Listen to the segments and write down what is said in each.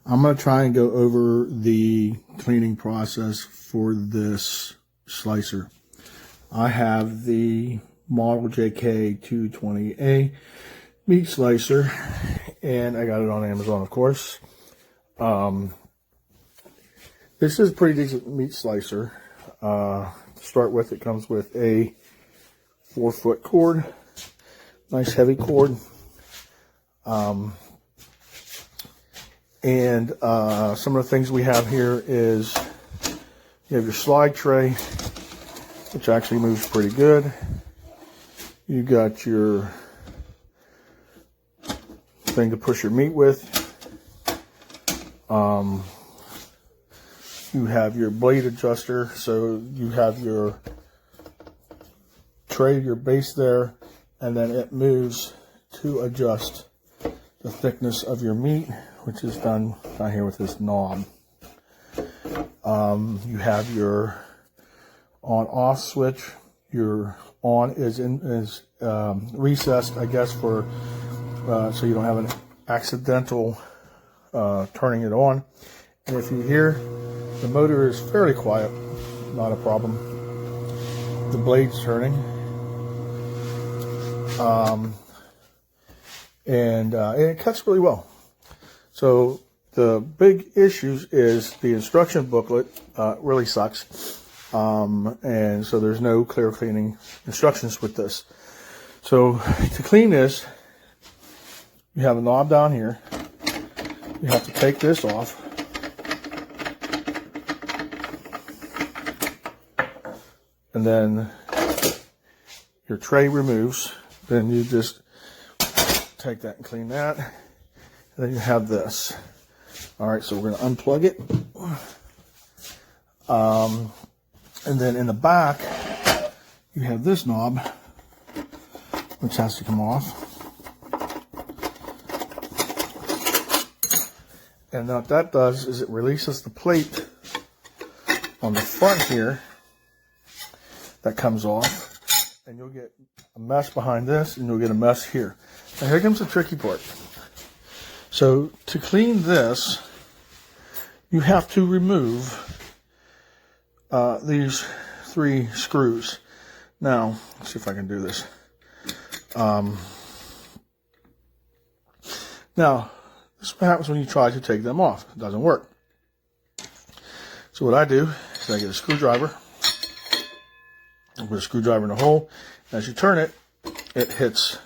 I'm going to try and go over the cleaning process for this slicer. I have the model JK220A meat slicer, and I got it on Amazon, of course. This is a pretty decent meat slicer. To start with, it comes with a 4-foot cord, nice heavy cord. And some of the things we have here is you have your slide tray, which actually moves pretty good. You got your thing to push your meat with. You have your blade adjuster, so you have your tray, your base there, and then it moves to adjust the thickness of your meat, which is done down here with this knob. You have your on-off switch. Your on is recessed, I guess, for so you don't have an accidental turning it on. And if you hear, the motor is fairly quiet, not a problem. The blade's turning. And it cuts really well. So the big issues is the instruction booklet really sucks. And so there's no clear cleaning instructions with this. So to clean this, you have a knob down here. You have to take this off. And then your tray removes. Then you just take that and clean that. And then you have this. All right, so we're going to unplug it. And then in the back, you have this knob, which has to come off. And what that does is it releases the plate on the front here that comes off. And you'll get a mesh behind this, and you'll get a mesh here. Now here comes the tricky part. So to clean this, you have to remove these 3 screws. Now, let's see if I can do this. Now, this is what happens when you try to take them off. It doesn't work. So what I do is I get a screwdriver. I put a screwdriver in the hole. As you turn it, it hits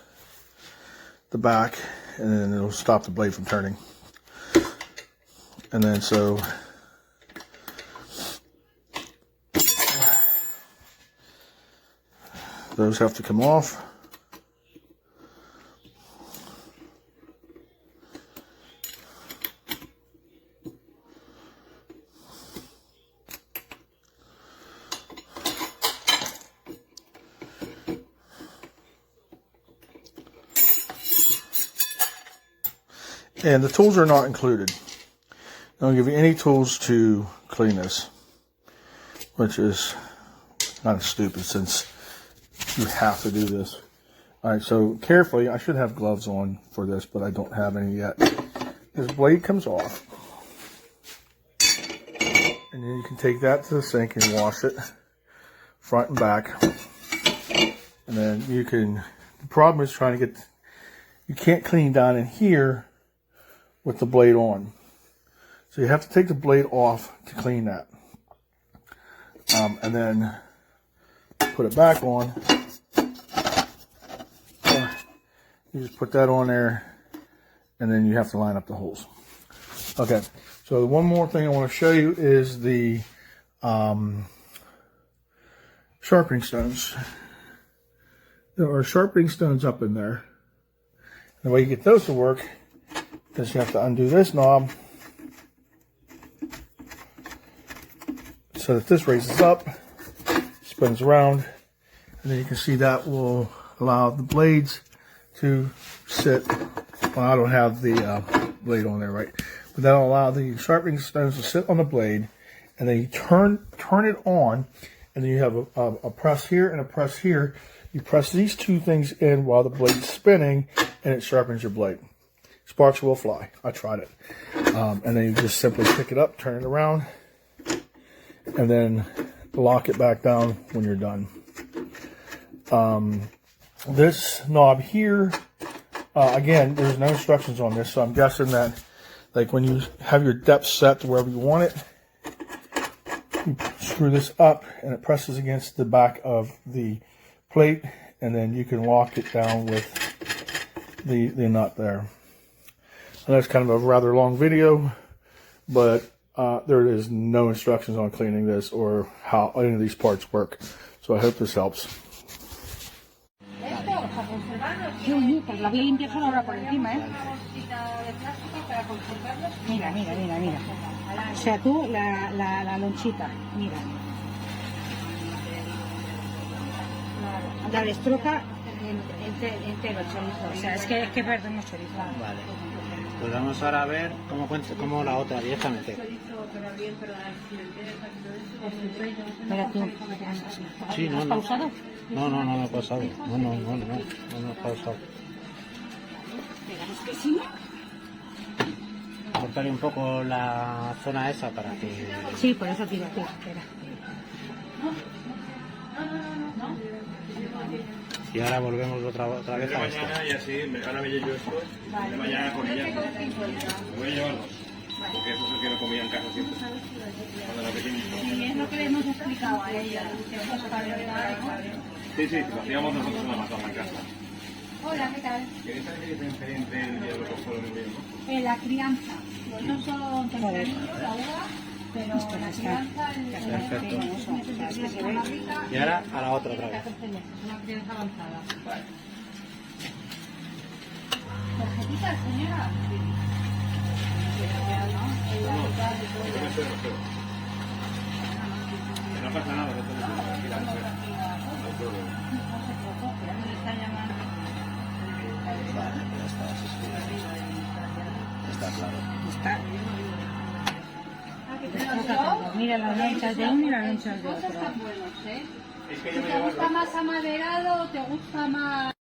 the back, and then it'll stop the blade from turning. And then so those have to come off. And the tools are not included. I don't give you any tools to clean this, which is kind of stupid since you have to do this. All right, so carefully, I should have gloves on for this, but I don't have any yet. This blade comes off, and then you can take that to the sink and wash it front and back. And then you can, the problem is trying to get, you can't clean down in here with the blade on. So you have to take the blade off to clean that. And then put it back on. You just put that on there, and then you have to line up the holes. Okay, so one more thing I want to show you is the sharpening stones. There are sharpening stones up in there. The way you get those to work is you have to undo this knob so that this raises up, spins around, and then you can see that will allow the blades to sit. Well, I don't have the blade on there, right? But that'll allow the sharpening stones to sit on the blade, and then you turn it on, and then you have a press here and a press here. You press these 2 things in while the blade's spinning, and it sharpens your blade. sparks will fly. I tried it. And then you just simply pick it up, turn it around, and then lock it back down when you're done. This knob here, again, there's no instructions on this, so I'm guessing that like when you have your depth set to wherever you want it, you screw this up and it presses against the back of the plate, and then you can lock it down with the nut there. And that's kind of a rather long video, but there is no instructions on cleaning this or how any of these parts work. So I hope this helps. Qué bonitas, la voy a limpiar solo ahora por encima, ¿eh? Mira, mira, mira, mira. O sea, tú, la lonchita, mira. La destroca entero chorizo. O sea, es que perdemos chorizo. Vale. Pues vamos ahora a ver cómo la otra directamente. Mira tú. Sí, no, ¿Has pausado? No, no he pausado. No he pausado. Cortaré un poco la zona esa para que... Sí, por eso tiro aquí. Espera. Y ahora volvemos otra vez a esto. Mañana y así, ahora me llevo esto, vale. Mañana con ella. Me voy a llevarlos, porque eso es lo que me comía en casa siempre. Cuando era pequeño. Y es lo que le hemos explicado a ella. Sí, lo hacíamos nosotros en la mazorra en casa. Hola, ¿qué tal? ¿Qué diferencia entre el diablo que fue lo mismo? La crianza. Los dos son tempranillos, la uva, pero la crianza... Perfecto. Y ahora a la otra vez. Una crianza avanzada. Vale. ¿Tarjetita, señora? No pasa nada, no Está claro. Mira las lonchas de uno y las lonchas de otro. Es que ¿Te gusta más amaderado o te gusta más...?